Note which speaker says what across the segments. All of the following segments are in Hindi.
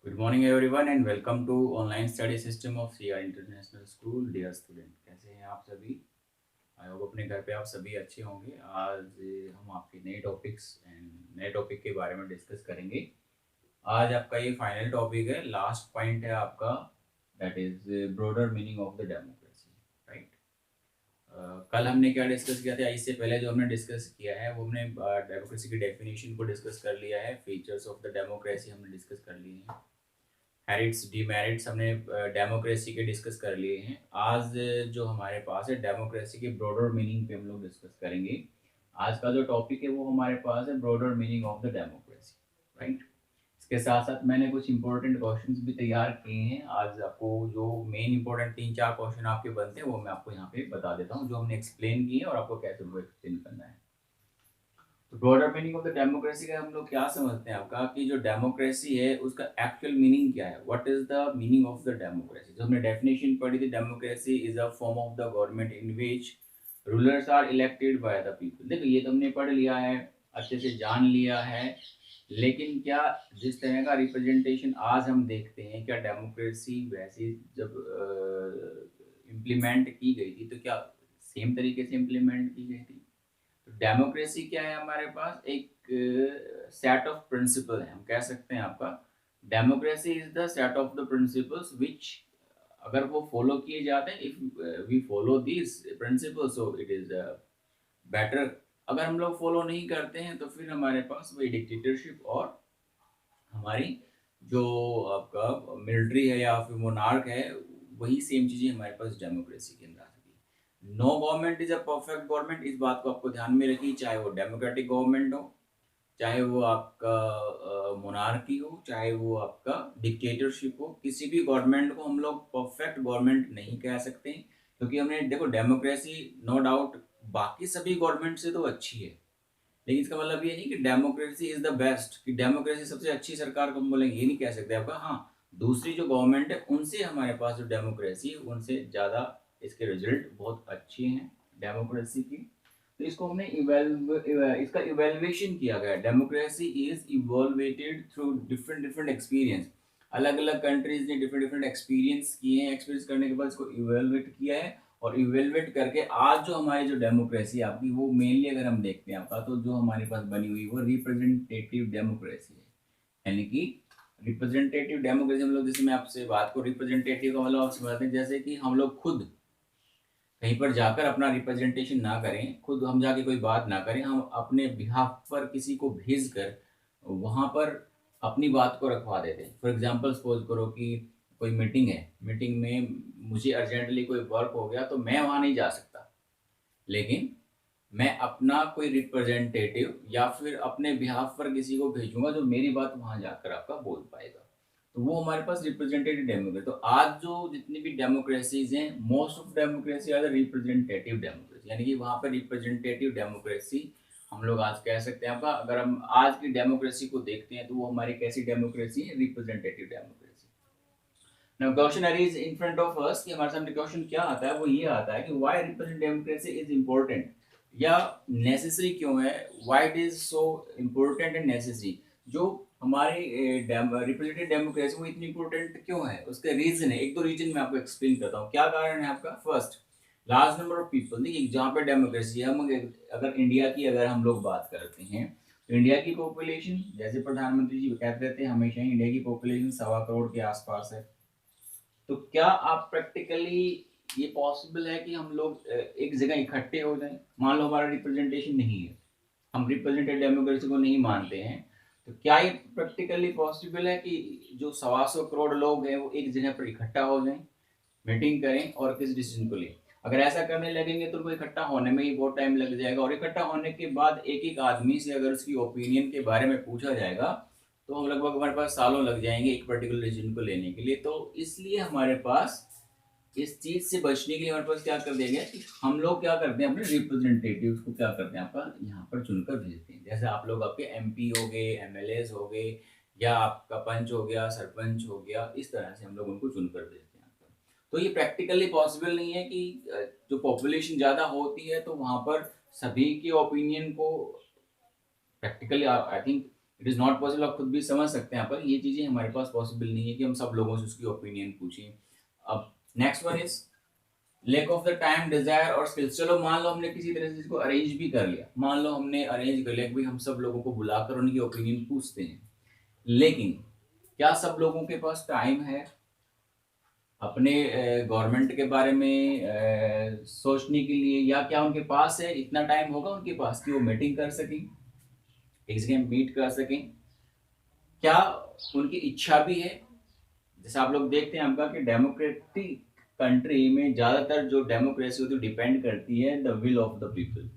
Speaker 1: Good morning everyone and welcome to online study system of CR International School. Dear student, कैसे हैं आप सभी? आई होप अपने घर पे आप सभी अच्छे होंगे। आज हम आपके नए टॉपिक्स एंड नए टॉपिक के बारे में डिस्कस करेंगे। आज आपका ये फाइनल टॉपिक है, लास्ट पॉइंट है आपका, that is broader meaning of the democracy, right. कल हमने क्या डिस्कस किया था? इससे पहले जो हमने डिस्कस किया है वो हमने डेमोक्रेसी की डेफिनेशन को डिस्कस कर लिया है, फीचर्स ऑफ द डेमोक्रेसी हमने डिस्कस कर लिए हैं, हेरिट्स डीमेरिट्स हमने डेमोक्रेसी के डिस्कस कर लिए हैं। आज जो हमारे पास है डेमोक्रेसी के ब्रॉडर मीनिंग पे हम लोग डिस्कस करेंगे। आज का जो टॉपिक है वो हमारे पास है broader meaning of the democracy, right. इसके साथ साथ मैंने कुछ इंपॉर्टेंट क्वेश्चंस भी तैयार किए हैं। आज आपको जो मेन इंपॉर्टेंट 3-4 क्वेश्चन आपके बनते हैं वो मैं आपको यहाँ पे बता देता हूँ, जो हमने एक्सप्लेन किए और आपको कैसे वो एक्सप्लेन करना है। तो broader meaning of the democracy का हम लोग क्या समझते हैं आपका, कि जो डेमोक्रेसी है उसका एक्चुअल मीनिंग क्या है, what is the meaning of the democracy. जो हमने डेफिनेशन पढ़ी थी, democracy is a form of the government in which rulers are elected by the people. देखो ये तो हमने पढ़ लिया है, अच्छे से जान लिया है, लेकिन क्या जिस तरह का रिप्रेजेंटेशन आज हम देखते हैं, क्या डेमोक्रेसी वैसी जब इम्प्लीमेंट की गई थी तो क्या सेम तरीके से इम्प्लीमेंट की गई थी? डेमोक्रेसी क्या है हमारे पास, एक सेट ऑफ प्रिंसिपल है, हम कह सकते हैं आपका democracy is the set of the principles which अगर वो फॉलो किए जाते हैं, if we follow this principles so it is better. अगर हम लोग फॉलो नहीं करते हैं तो फिर हमारे पास वही डिक्टेटरशिप और हमारी जो आपका मिलिट्री है या फिर मोनार्क है, वही सेम चीजें हमारे पास डेमोक्रेसी के अंदर आ सकती है। No government is a perfect government, इस बात को आपको ध्यान में रखिए, चाहे वो डेमोक्रेटिक गवर्नमेंट हो, चाहे वो आपका मोनार्की हो, चाहे वो आपका डिक्टेटरशिप हो, किसी भी गवर्नमेंट को हम लोग परफेक्ट गवर्नमेंट नहीं कह सकते, क्योंकि हमने देखो डेमोक्रेसी नो डाउट बाकी सभी गवर्नमेंट से तो अच्छी है, लेकिन इसका मतलब ये नहीं कि डेमोक्रेसी इज द बेस्ट, कि डेमोक्रेसी सबसे अच्छी सरकार को हम बोलेंगे, ये नहीं कह सकते आपका। हाँ, दूसरी जो गवर्नमेंट है उनसे हमारे पास जो डेमोक्रेसी है उनसे ज़्यादा इसके रिजल्ट बहुत अच्छे हैं डेमोक्रेसी की। तो इसको हमने इसका इवेल्युएशन किया गया। Democracy is evolvated through different different experience. अलग अलग कंट्रीज ने डिफरेंट डिफरेंट एक्सपीरियंस किए हैं, एक्सपीरियंस करने के बाद इसको इवेलुएट किया है, और इवेलुएट करके आज जो हमारी जो डेमोक्रेसी आपकी, वो मेनली अगर हम देखते हैं आपका, तो जो हमारे पास बनी हुई वो रिप्रेजेंटेटिव डेमोक्रेसी है। यानी कि रिप्रेजेंटेटिव डेमोक्रेसी हम लोग, जैसे मैं आपसे बात को रिप्रेजेंटेटिव का मतलब आप समझते हैं, जैसे कि हम लोग खुद कहीं पर जाकर अपना रिप्रेजेंटेशन ना करें, खुद हम जाके कोई बात ना करें, हम अपने बिहाफ पर किसी को भेज कर वहाँ पर अपनी बात को रखवा देते हैं। फॉर एग्जाम्पल सपोज करो कि कोई मीटिंग है, मीटिंग में मुझे अर्जेंटली कोई वर्क हो गया तो मैं वहाँ नहीं जा सकता, लेकिन मैं अपना कोई रिप्रेजेंटेटिव या फिर अपने बिहाफ पर किसी को भेजूंगा जो मेरी बात वहां जाकर आपका बोल पाएगा। तो वो हमारे पास रिप्रेजेंटेटिव डेमोक्रेसी। तो आज जो जितनी भी डेमोक्रेसीज हैं, most of democracy are representative democracy, यानी कि वहां पर रिप्रेजेंटेटिव डेमोक्रेसी हम लोग आज कह सकते हैं आपका। अगर हम आज की डेमोक्रेसी को देखते हैं तो वो हमारी कैसी डेमोक्रेसी है? Representative democracy. Now question is in front of us, कि हमारे सामने क्वेश्चन क्या आता है, वो ये आता है कि why representative democracy is important, या नेसेसरी क्यों है, why it is so important and necessary. जो हमारी रिप्रेजेंटेटिव डेमोक्रेसी वो इतनी इंपॉर्टेंट क्यों है, उसके रीजन है। एक दो रीजन मैं आपको एक्सप्लेन करता हूँ, क्या कारण है आपका। First, large number of people. देखिए जहाँ पे डेमोक्रेसी है, हम अगर इंडिया की अगर हम लोग बात करते हैं, तो इंडिया की पॉपुलेशन, जैसे प्रधानमंत्री जी कहते रहते हैं हमेशा ही, इंडिया की पॉपुलेशन 1.25 करोड़ के आसपास है। तो क्या आप प्रैक्टिकली ये पॉसिबल है कि हम लोग एक जगह इकट्ठे हो जाएं? मान लो हमारा रिप्रेजेंटेशन नहीं है, हम रिप्रेजेंटेटिव डेमोक्रेसी को नहीं मानते हैं, तो क्या ये प्रैक्टिकली पॉसिबल है कि जो 125 करोड़ लोग हैं वो एक जगह पर इकट्ठा हो जाएं, मीटिंग करें और किस डिसीजन को लें? अगर ऐसा करने लगेंगे तो उनको इकट्ठा होने में ही बहुत टाइम लग जाएगा, और इकट्ठा होने के बाद एक एक आदमी से अगर उसकी ओपिनियन के बारे में पूछा जाएगा तो हम लगभग हमारे पास सालों लग जाएंगे एक पर्टिकुलर डिसीजन को लेने के लिए। तो इसलिए हमारे पास इस चीज से बचने के लिए हमारे पास क्या कर दिया गया कि हम लोग क्या करते हैं, अपने रिप्रेजेंटेटिव्स को क्या करते हैं आपका यहाँ पर चुनकर भेजते हैं। जैसे आप लोग आपके एमपी हो गए, एमएलए हो गए, या आपका पंच हो गया, सरपंच हो गया, इस तरह से हम लोग उनको चुनकर भेजते हैं आपका। तो ये प्रैक्टिकली पॉसिबल नहीं है कि जो पॉपुलेशन ज्यादा होती है तो वहां पर सभी के ओपिनियन को practically I think it is not possible, आप खुद भी समझ सकते हैं यहाँ पर, ये चीज़ें हमारे पास पॉसिबल नहीं है कि हम सब लोगों से उसकी ओपिनियन पूछें। अब next one is lack of the time, desire और स्किल्स। चलो मान लो हमने किसी तरह से इसको अरेंज भी कर लिया, मान लो हमने अरेंज कर लिया कि भाई हम सब लोगों को बुलाकर उनकी ओपिनियन पूछते हैं, लेकिन क्या सब लोगों के पास टाइम है अपने गवर्नमेंट के बारे में सोचने के लिए, या क्या उनके पास है इतना टाइम होगा उनके पास कि वो मीटिंग कर सकें, एक जगह मीट कर सकें? क्या उनकी इच्छा भी है? जैसे आप लोग देखते हैं आपका कि डेमोक्रेटिक कंट्री में ज़्यादातर जो डेमोक्रेसी होती है डिपेंड करती है the will of the people,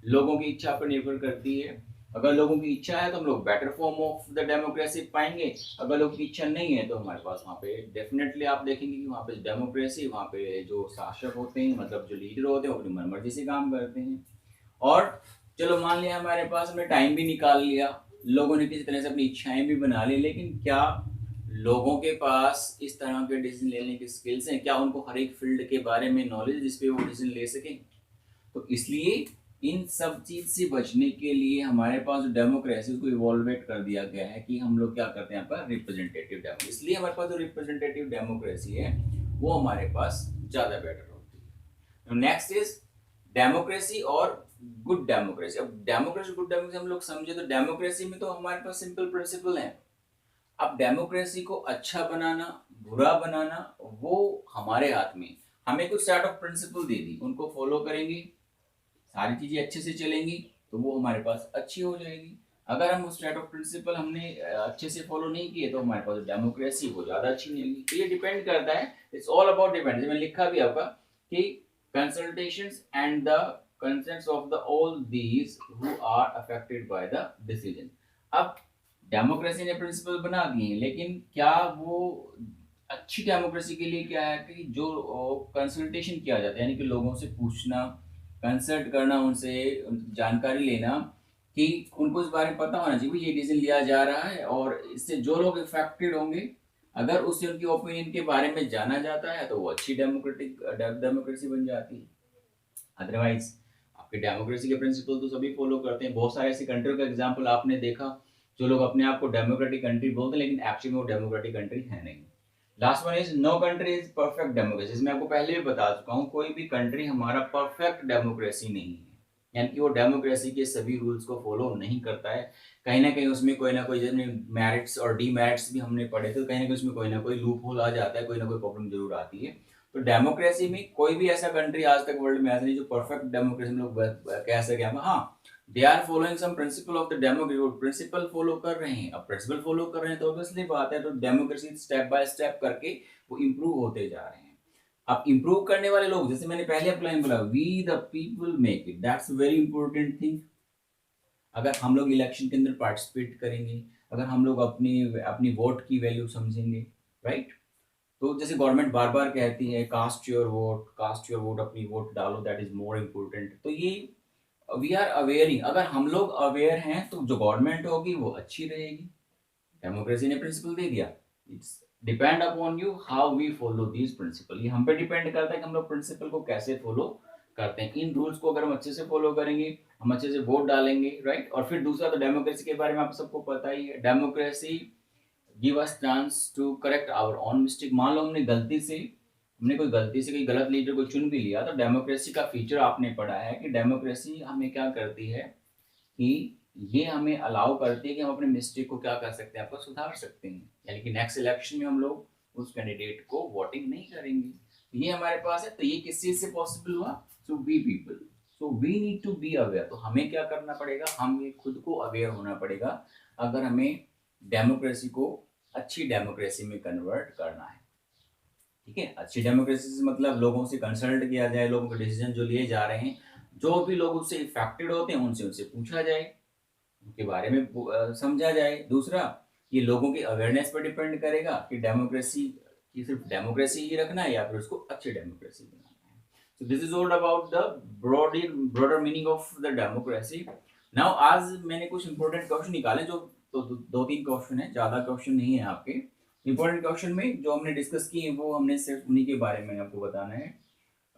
Speaker 1: लोगों की इच्छा पर निर्भर करती है। अगर लोगों की इच्छा है तो हम लोग better form of the democracy पाएंगे, अगर लोगों की इच्छा नहीं है तो हमारे पास वहाँ पे डेफिनेटली आप देखेंगे कि वहाँ पे डेमोक्रेसी, वहाँ पे जो शासक होते हैं मतलब जो लीडर होते हैं वो अपनी मनमर्जी से काम करते हैं। और चलो मान लिया हमारे पास, हमने टाइम भी निकाल लिया, लोगों ने किसी तरह से अपनी इच्छाएं भी बना ली, लेकिन क्या लोगों के पास इस तरह के डिसीजन लेने की स्किल्स हैं? क्या उनको हर एक फील्ड के बारे में नॉलेज जिसपे वो डिसीजन ले सकें? तो इसलिए इन सब चीज से बचने के लिए हमारे पास जो डेमोक्रेसी को इवॉल्वेट कर दिया गया है कि हम लोग क्या करते हैं यहाँ पर रिप्रेजेंटेटिव डेमोक्रेसी, इसलिए हमारे पास जो रिप्रेजेंटेटिव डेमोक्रेसी है वो हमारे पास ज्यादा बेटर होती है। नेक्स्ट इज डेमोक्रेसी और गुड डेमोक्रेसी। अब डेमोक्रेसी गुड डेमोक्रेसी हम लोग समझे तो डेमोक्रेसी में तो हमारे पास सिंपल प्रिंसिपल है। अब डेमोक्रेसी को अच्छा बनाना बुरा बनाना वो हमारे हाथ में, हमें कुछ सेट ऑफ प्रिंसिपल दे दी, उनको फॉलो करेंगे, सारी चीजें अच्छे से चलेंगी तो वो हमारे पास अच्छी हो जाएगी। अगर हम उस सेट ऑफ प्रिंसिपल हमने अच्छे से फॉलो नहीं किए तो हमारे पास डेमोक्रेसी वो ज्यादा अच्छी नहीं होगी। तो ये डिपेंड करता है, इट्स ऑल अबाउट डिपेंड, मैंने लिखा भी आपका कि consultations and the consents of the all these who are affected by the decision. अब डेमोक्रेसी ने प्रिंसिपल बना दिए हैं, लेकिन क्या वो अच्छी डेमोक्रेसी के लिए क्या है कि जो कंसल्टेशन किया जाता है, यानी कि लोगों से पूछना, कंसल्ट करना, उनसे जानकारी लेना कि उनको इस बारे में पता होना चाहिए ये डिसीजन लिया जा रहा है और इससे जो लोग इफेक्टेड होंगे, अगर उससे उनकी ओपिनियन के बारे में जाना जाता है तो वो अच्छी डेमोक्रेसी बन जाती है। अदरवाइज आपके डेमोक्रेसी के प्रिंसिपल तो सभी फॉलो करते हैं, बहुत सारे ऐसी कंट्री का एग्जाम्पल आपने देखा जो लोग अपने आप को डेमोक्रेटिक कंट्री बोलते हैं लेकिन एक्चुअली वो डेमोक्रेटिक कंट्री है नहीं। Last one is no country is perfect democracy. मैं आपको पहले भी बता चुका हूँ कोई भी कंट्री हमारा परफेक्ट डेमोक्रेसी नहीं है, यानी कि वो डेमोक्रेसी के सभी रूल्स को फॉलो नहीं करता है। कहीं ना कहीं उसमें कोई ना कोई, जैसे मेरिट्स और डीमेरिट्स भी हमने पढ़े थे, कहीं ना कहीं उसमें कोई ना कोई लूप होल आ जाता है, कोई ना कोई प्रॉब्लम जरूर आती है। तो डेमोक्रेसी में कोई भी ऐसा कंट्री आज तक वर्ल्ड में ऐसा नहीं जो परफेक्ट डेमोक्रेसी हम लोग कह सके। हाँ, they are following some principle of the democracy, वो प्रिंसिपल फॉलो कर रहे हैं। अब प्रिंसिपल फॉलो कर रहे हैं तो ऑब्वियसली बात है, तो डेमोक्रेसी स्टेप बाय स्टेप करके वो इम्प्रूव होते जा रहे हैं। अब इम्प्रूव करने वाले लोग, जैसे मैंने पहले अपलाइन बोला, we the people make it, that's very important thing. अगर हम लोग इलेक्शन के अंदर पार्टिसिपेट करेंगे, अगर हम लोग अपनी अपनी वोट की वैल्यू समझेंगे, राइट, तो जैसे गवर्नमेंट बार बार कहती है cast your vote, cast your vote, अपनी वोट डालो, दैट इज मोर इम्पोर्टेंट। तो ये वी आर अवेयरिंग, अगर हम लोग अवेयर हैं तो जो गवर्नमेंट होगी वो अच्छी रहेगी। डेमोक्रेसी ने प्रिंसिपल दे दिया, it's depend upon you how we follow this principle. ये हम पे डिपेंड करता है कि हम लोग प्रिंसिपल को कैसे फॉलो करते हैं। इन रूल्स को अगर हम अच्छे से फॉलो करेंगे, हम अच्छे से वोट डालेंगे, राइट। और फिर दूसरा तो डेमोक्रेसी के बारे में आप सबको पता ही है, democracy give us chance to correct our own mistake. मान लो हमने कोई गलती से कोई गलत लीडर को चुन भी लिया, तो डेमोक्रेसी का फीचर आपने पढ़ा है कि डेमोक्रेसी हमें क्या करती है कि ये हमें अलाउ करती है कि हम अपने मिस्टेक को क्या कर सकते हैं, आपको सुधार सकते हैं। यानी कि नेक्स्ट इलेक्शन में हम लोग उस कैंडिडेट को वोटिंग नहीं करेंगे। ये हमारे पास है, तो ये किस चीज से पॉसिबल हुआ? So we people, so we need to be aware. तो हमें क्या करना पड़ेगा, हमें खुद को अवेयर होना पड़ेगा अगर हमें डेमोक्रेसी को अच्छी डेमोक्रेसी में कन्वर्ट करना है। ठीक है, अच्छी डेमोक्रेसी से मतलब लोगों से कंसल्ट किया जाए, लोगों के डिसीजन जो लिए जा रहे हैं, जो भी लोग उससे इफेक्टेड होते हैं उनसे उनसे पूछा जाए, उनके बारे में समझा जाए। दूसरा, ये लोगों की अवेयरनेस पर डिपेंड करेगा कि डेमोक्रेसी की सिर्फ डेमोक्रेसी ही रखना है या फिर उसको अच्छी डेमोक्रेसी बनाना है। So this is all about the broader meaning of the democracy. Now आज मैंने कुछ इंपॉर्टेंट क्वेश्चन निकाले, जो तो दो तीन क्वेश्चन है, ज्यादा क्वेश्चन नहीं है आपके। इंपॉर्टेंट क्वेश्चन में जो हमने डिस्कस किए वो हमने सिर्फ उन्हीं के बारे में आपको बताना है।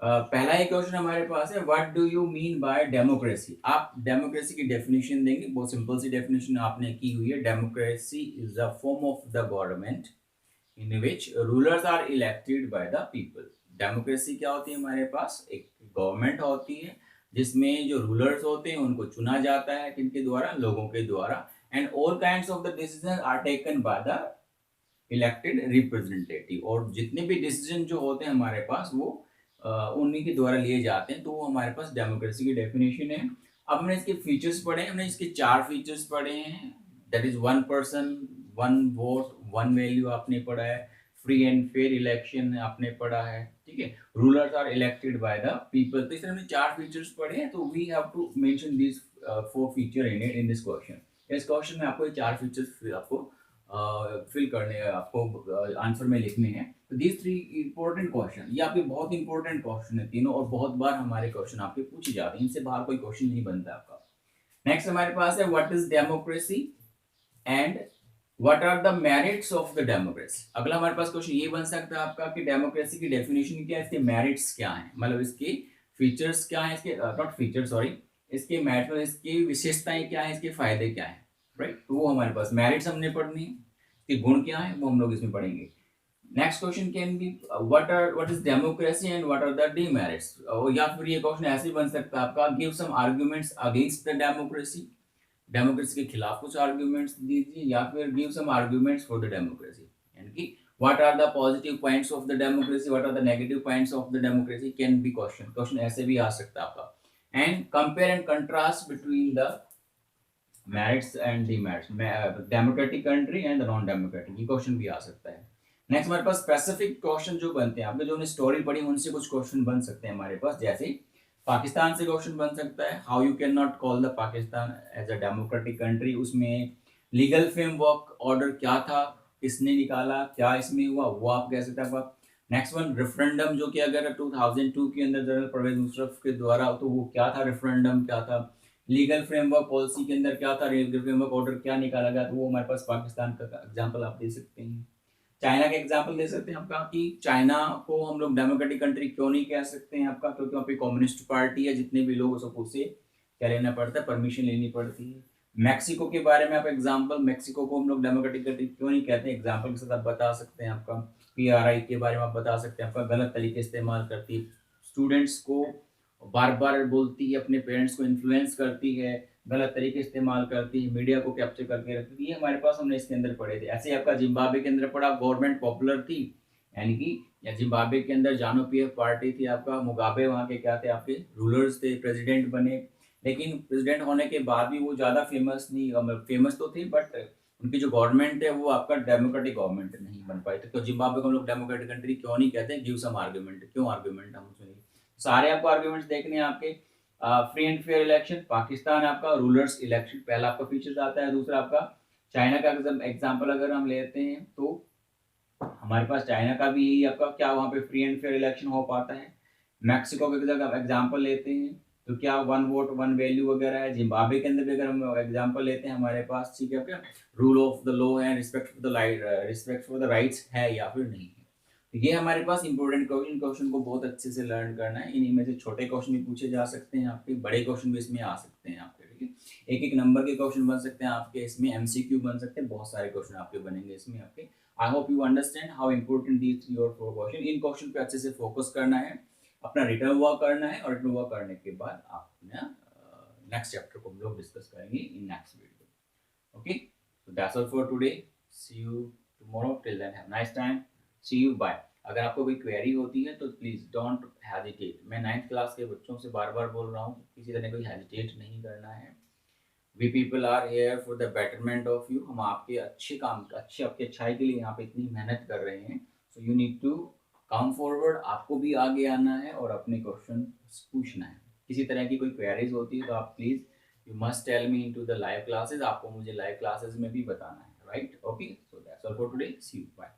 Speaker 1: पहला ही क्वेश्चन हमारे पास है, what do you mean by democracy. आप डेमोक्रेसी की डेफिनेशन देंगे, बहुत सिंपल सी डेफिनेशन आपने की हुई है। Democracy is the form of the government in which rulers are elected by the people. Democracy क्या होती है हमारे पास, एक गवर्नमेंट होती है जिसमें जो रूलर्स होते हैं उनको चुना जाता है, किनके द्वारा, लोगों के द्वारा। And all kinds of the decision are taken by the elected representative. और जितने भी डिसीजन जो होते हैं हमारे पास वो उन्हीं के द्वारा लिए जाते हैं। तो वो हमारे पास डेमोक्रेसी की डेफिनेशन है। अब हमने इसके फीचर्स पढ़े हैं, हमने इसके 4 फीचर्स पढ़े हैं। That is one person, one vote, one value आपने पढ़ा है। फ्री एंड फेयर इलेक्शन आपने पढ़ा है, ठीक है। Rulers are elected by the people. तो इस तरह हमने 4 फीचर्स पढ़े हैं। तो we have to mention this 4 feature in this question. इस क्वेश्चन में आपको ये 4 फीचर्स आपको फिल करने, आपको आंसर में लिखने हैं। तो दीज 3 इंपॉर्टेंट क्वेश्चन, ये आपके बहुत इंपॉर्टेंट क्वेश्चन है तीनों, और बहुत बार हमारे क्वेश्चन आपके पूछे जाते हैं, इनसे बाहर कोई क्वेश्चन नहीं बनता आपका। नेक्स्ट हमारे पास है, what is democracy and what are the merits of the democracy. अगला हमारे पास क्वेश्चन ये बन सकता है आपका कि डेमोक्रेसी की डेफिनेशन क्या है, इसके मेरिट्स क्या है, मतलब इसके फीचर्स क्या है, इसके नॉट फीचर सॉरी, इसके मेरिट, इसकी विशेषताएं क्या है, इसके फायदे क्या है, राइट। तो वो हमारे पास मेरिट्स हमने पढ़नी है, इसके गुण क्या है वो हम लोग इसमें पढ़ेंगे। Next question can be what is democracy and what are the demerits. या फिर ये क्वेश्चन ऐसे बन सकता है आपका, give some arguments against the democracy. Democracy के खिलाफ कुछ आर्गुमेंट्स दीजिए, या फिर give some arguments for the democracy, यानी कि what are the positive points of the democracy, what are the negative points of the democracy, can be question ऐसे भी आ सकता है आपका। And compare and contrast between the merits and demerits, democratic country and the non democratic, ये क्वेश्चन भी आ सकता है। नेक्स्ट हमारे पास स्पेसिफिक क्वेश्चन जो बनते हैं, आपने जो हमने स्टोरी पढ़ी उनसे कुछ क्वेश्चन बन सकते हैं हमारे पास। जैसे पाकिस्तान से क्वेश्चन बन सकता है, how you can not call the Pakistan as a democratic country. उसमें लीगल फ्रेमवर्क ऑर्डर क्या था, किसने निकाला, क्या इसमें हुआ, वो आप कह सकते हैं। नेक्स्ट वन रेफरेंडम, जो कि अगर 2002 के अंदर जनरल परवेज मुशर्रफ के द्वारा, तो वो क्या था, रेफरेंडम क्या था। लीगल फ्रेमवर्क पॉलिसी के अंदर क्या था, लीगल फ्रेमवर्क ऑर्डर क्या निकाला गया, तो वो हमारे पास पाकिस्तान का एग्जांपल आप दे सकते हैं। चाइना का एग्जांपल दे सकते हैं आपका, कि चाइना को हम लोग डेमोक्रेटिक कंट्री क्यों नहीं कह सकते हैं आपका, क्योंकि वहाँ पे कम्युनिस्ट पार्टी है, जितने भी लोग सबको उसे क्या लेना पड़ता है, परमिशन लेनी पड़ती है। मैक्सिको के बारे में आप एग्जांपल, मैक्सिको को हम लोग डेमोक्रेटिक कंट्री क्यों नहीं कहते, एग्जांपल के साथ आप बता सकते हैं। आपका पीआरआई के बारे में आप बता सकते हैं, आपका गलत तरीके इस्तेमाल करती है, स्टूडेंट्स को बार बार बोलती है, अपने पेरेंट्स को इन्फ्लुएंस करती है, गलत तरीके इस्तेमाल करती है, मीडिया को कैप्चर करके रखती है। ये हमारे पास हमने इसके अंदर पढ़े थे। ऐसे आपका जिम्बाब्वे के अंदर पढ़ा, गवर्नमेंट पॉपुलर थी, यानी कि या जिम्बाब्वे के अंदर जानो पीएफ पार्टी थी आपका, मुगाबे वहाँ के क्या थे, आपके रूलर्स थे, प्रेसिडेंट बने। लेकिन प्रेसिडेंट होने के बाद भी वो ज़्यादा फेमस नहीं, फेमस तो थे, बट उनकी जो गवर्नमेंट है वो आपका डेमोक्रेटिक गवर्नमेंट नहीं बन पाई थी। तो जिम्बाब्वे को हम लोग डेमोक्रेटिक कंट्री क्यों नहीं कहते, गिव सम आर्गुमेंट, क्यों आर्गुमेंट हम सुनिए। सारे आपको आर्गुमेंट्स देखने हैं आपके। Free and fair election, Pakistan आपका रूलर्स इलेक्शन, पहला आपका फीचर्स आता है। दूसरा आपका चाइना का एग्जांपल अगर हम लेते हैं, तो हमारे पास चाइना का भी यही आपका क्या, वहाँ पे फ्री एंड फेयर इलेक्शन हो पाता है। मैक्सिको का अगर एग्जांपल लेते हैं, तो क्या वन वोट वन वैल्यू वगैरह है। जिम्बाब्वे के अंदर भी अगर हम एग्जांपल लेते हैं हमारे पास, ठीक है, क्या रूल ऑफ द लॉ है, रिस्पेक्ट फॉर द राइट्स है या फिर नहीं है। तो ये हमारे पास इंपॉर्टेंट क्वेश्चन को बहुत अच्छे से लर्न करना है। इन्हीं में से छोटे क्वेश्चन भी पूछे जा सकते हैं आपके, बड़े क्वेश्चन भी इसमें आ सकते हैं आपके, ठीक है। एक एक नंबर के क्वेश्चन बन सकते हैं आपके, इसमें एमसीक्यू बन सकते हैं, बहुत सारे क्वेश्चन आपके बनेंगे इसमें आपके। I hope you understand how important these 3 और 4 क्वेश्चन। इन क्वेश्चन पे अच्छे से फोकस करना है, अपना रिटर्न वर्क करना है, और रिटर्न वर्क करने के बाद आप नेक्स्ट चैप्टर को हम लोग डिस्कस करेंगे in next video. Okay, so that's all for today, see you tomorrow, till then have nice time, see you, bye. अगर आपको कोई क्वेरी होती है तो प्लीज़ डोंट हेजिटेट। मैं 9th क्लास के बच्चों से बार बार बोल रहा हूँ, किसी तरह कोई हेजिटेट नहीं करना है। We people are here for the betterment of you. हम आपके अच्छे काम, अच्छे आपके अच्छाई के लिए यहाँ पे इतनी मेहनत कर रहे हैं। So you need to come forward, आपको भी आगे आना है और अपने क्वेश्चन पूछना है। किसी तरह की कोई क्वेरीज होती है तो आप please you must tell me into the live classes, आपको मुझे लाइव क्लासेस में भी बताना है, right. Okay, so that's all for today, see you, bye.